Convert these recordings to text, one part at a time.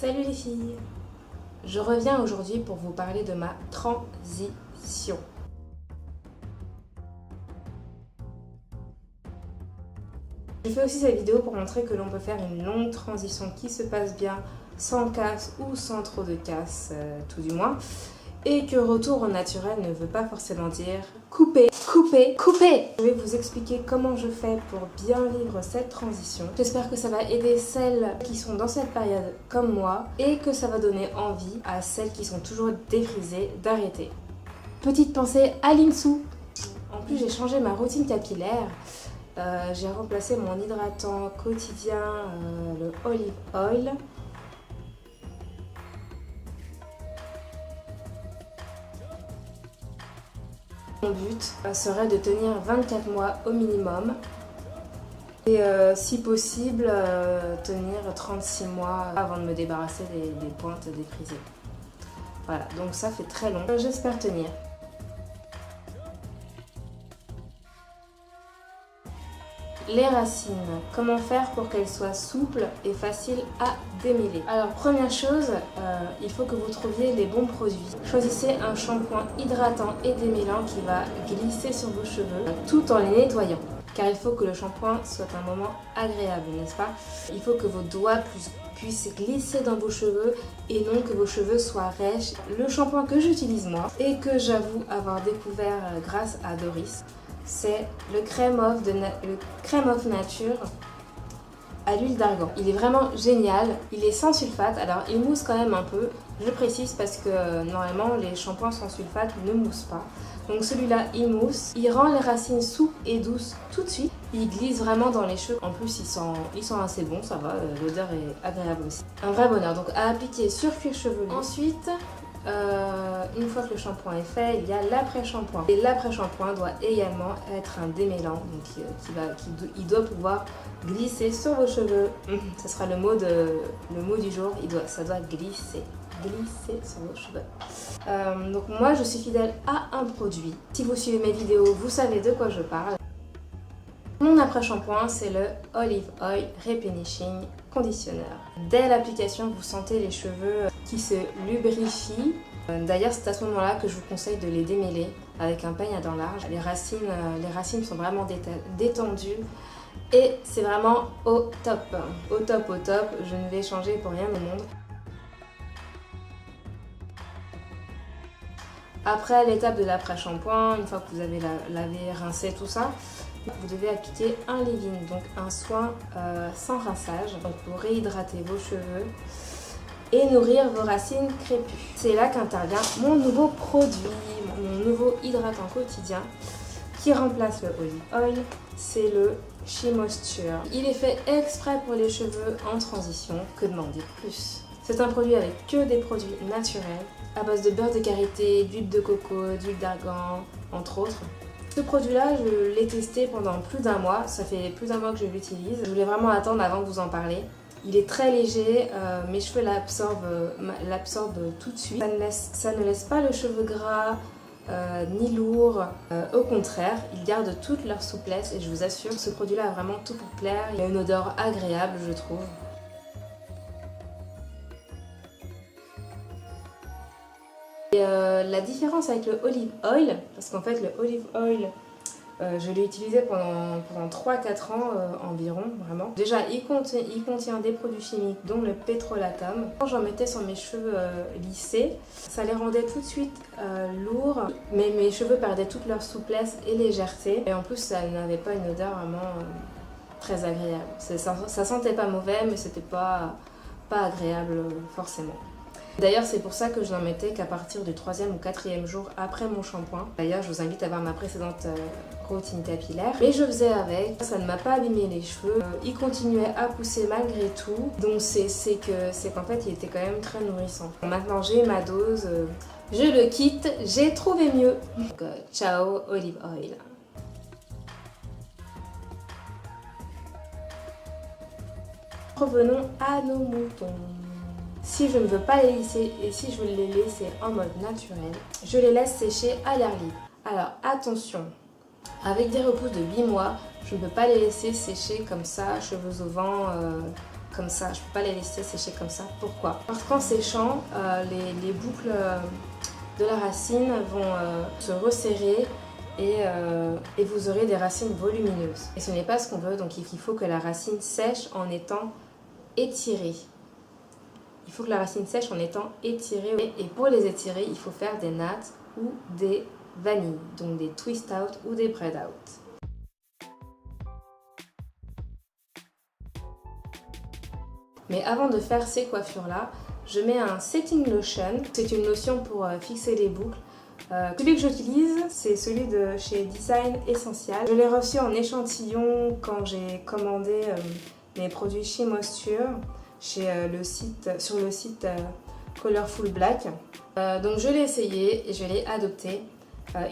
Salut les filles! Je reviens aujourd'hui pour vous parler de ma transition. Je fais aussi cette vidéo pour montrer que l'on peut faire une longue transition qui se passe bien, sans casse ou sans trop de casse, tout du moins. Et que retour au naturel ne veut pas forcément dire couper, couper, couper. Je vais vous expliquer comment je fais pour bien vivre cette transition. J'espère que ça va aider celles qui sont dans cette période comme moi et que ça va donner envie à celles qui sont toujours défrisées d'arrêter. Petite pensée à Linsou. En plus, j'ai changé ma routine capillaire. J'ai remplacé mon hydratant quotidien, le Olive Oil. Mon but serait de tenir 24 mois au minimum et si possible tenir 36 mois avant de me débarrasser des pointes défrisées. Voilà, donc ça fait très long. J'espère tenir. Les racines, comment faire pour qu'elles soient souples et faciles à démêler? Alors première chose, il faut que vous trouviez les bons produits. Choisissez un shampoing hydratant et démêlant qui va glisser sur vos cheveux tout en les nettoyant. Car il faut que le shampoing soit un moment agréable, n'est-ce pas? Il faut que vos doigts puissent glisser dans vos cheveux et non que vos cheveux soient rêches. Le shampoing que j'utilise moi et que j'avoue avoir découvert grâce à Doris, c'est le crème of nature à l'huile d'argan. Il est vraiment génial, il est sans sulfate, alors il mousse quand même un peu, je précise parce que normalement les shampoings sans sulfate ne moussent pas. Donc celui-là il mousse, il rend les racines souples et douces tout de suite, il glisse vraiment dans les cheveux, en plus il sent assez bon, ça va, l'odeur est agréable aussi. Un vrai bonheur, donc à appliquer sur cuir chevelu. Ensuite, une fois que le shampoing est fait, il y a l'après-shampoing. Et l'après-shampoing doit également être un démêlant, donc il doit pouvoir glisser sur vos cheveux. Ce sera le mot du jour, ça doit glisser sur vos cheveux. Donc moi je suis fidèle à un produit. Si vous suivez mes vidéos, vous savez de quoi je parle. Mon après-shampoing, c'est le Olive Oil Replenishing Conditioner. Dès l'application, vous sentez les cheveux qui se lubrifient. D'ailleurs, c'est à ce moment-là que je vous conseille de les démêler avec un peigne à dents larges. Les racines sont vraiment détendues et c'est vraiment au top. Au top, au top. Je ne vais changer pour rien au monde. Après l'étape de l'après-shampoing, une fois que vous avez lavé, rincé, tout ça, vous devez appliquer un leave-in, donc un soin sans rinçage, donc pour réhydrater vos cheveux et nourrir vos racines crépues. C'est là qu'intervient mon nouveau produit, mon nouveau hydratant quotidien qui remplace le Olive Oil, c'est le She Moisture. Il est fait exprès pour les cheveux en transition, que demander de plus? C'est un produit avec que des produits naturels, à base de beurre de karité, d'huile de coco, d'huile d'argan, entre autres. Ce produit-là, je l'ai testé pendant plus d'un mois, ça fait plus d'un mois que je l'utilise. Je voulais vraiment attendre avant de vous en parler. Il est très léger, mes cheveux l'absorbent tout de suite. Ça ne laisse pas le cheveu gras ni lourd, au contraire, ils gardent toute leur souplesse et je vous assure, ce produit-là a vraiment tout pour plaire. Il a une odeur agréable, je trouve. Et la différence avec le Olive Oil, parce qu'en fait le Olive Oil, je l'ai utilisé pendant 3-4 ans environ, vraiment. Déjà, il contient des produits chimiques, dont le pétrolatum. Quand j'en mettais sur mes cheveux lissés, ça les rendait tout de suite lourds, mais mes cheveux perdaient toute leur souplesse et légèreté. Et en plus, ça n'avait pas une odeur vraiment très agréable. Ça sentait pas mauvais, mais c'était pas agréable forcément. D'ailleurs, c'est pour ça que je n'en mettais qu'à partir du 3e ou 4e jour après mon shampoing. D'ailleurs, je vous invite à voir ma précédente routine capillaire. Mais je faisais avec, ça ne m'a pas abîmé les cheveux. Il continuait à pousser malgré tout. Donc c'est qu'en fait, il était quand même très nourrissant. Maintenant, j'ai ma dose. Je le quitte, j'ai trouvé mieux. Donc, ciao, Olive Oil. Revenons à nos moutons. Si je ne veux pas les lisser et si je veux les laisser en mode naturel, je les laisse sécher à l'air libre. Alors attention, avec des repousses de 8 mois, je ne peux pas les laisser sécher comme ça, cheveux au vent, comme ça, je peux pas les laisser sécher comme ça. Pourquoi? Parce qu'en séchant, les boucles de la racine vont se resserrer et vous aurez des racines volumineuses. Et ce n'est pas ce qu'on veut, donc il faut que la racine sèche en étant étirée. Il faut que la racine sèche en étant étirée. Et pour les étirer, il faut faire des nattes ou des vanilles, donc des twist out ou des braid out. Mais avant de faire ces coiffures-là, je mets un setting lotion. C'est une lotion pour fixer les boucles. Celui que j'utilise, c'est celui de chez Design Essential. Je l'ai reçu en échantillon quand j'ai commandé mes produits chez Moisture, sur le site Colorful Black. Donc je l'ai essayé et je l'ai adopté.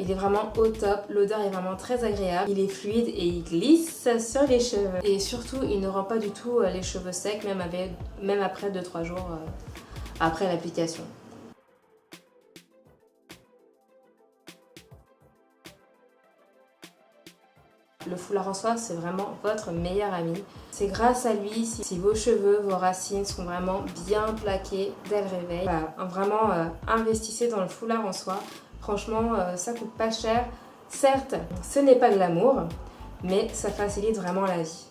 Il est vraiment au top, l'odeur est vraiment très agréable, il est fluide et il glisse sur les cheveux. Et surtout, il ne rend pas du tout les cheveux secs, même après 2-3 jours après l'application. Le foulard en soie, c'est vraiment votre meilleur ami. C'est grâce à lui si vos cheveux, vos racines sont vraiment bien plaqués dès le réveil. Voilà, vraiment, investissez dans le foulard en soie. Franchement, ça coûte pas cher. Certes, ce n'est pas glamour, mais ça facilite vraiment la vie.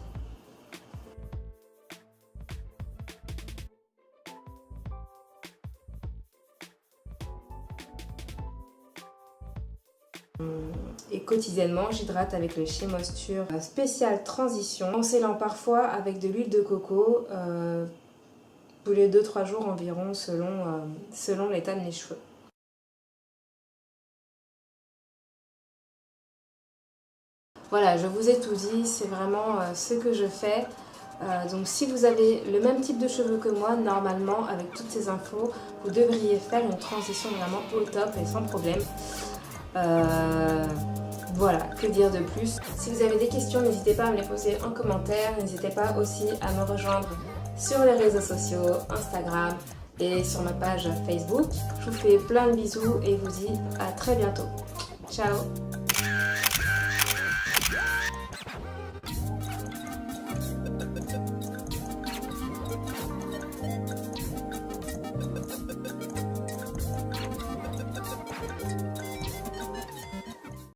Et quotidiennement, j'hydrate avec le Chez Moisture spécial transition, en scellant parfois avec de l'huile de coco tous les 2-3 jours environ selon l'état de mes cheveux. Voilà, je vous ai tout dit, c'est vraiment ce que je fais. Donc si vous avez le même type de cheveux que moi, normalement, avec toutes ces infos, vous devriez faire une transition vraiment au top et sans problème. Voilà, que dire de plus? Si vous avez des questions, n'hésitez pas à me les poser en commentaire. N'hésitez pas aussi à me rejoindre sur les réseaux sociaux, Instagram et sur ma page Facebook. Je vous fais plein de bisous et vous dis à très bientôt. Ciao!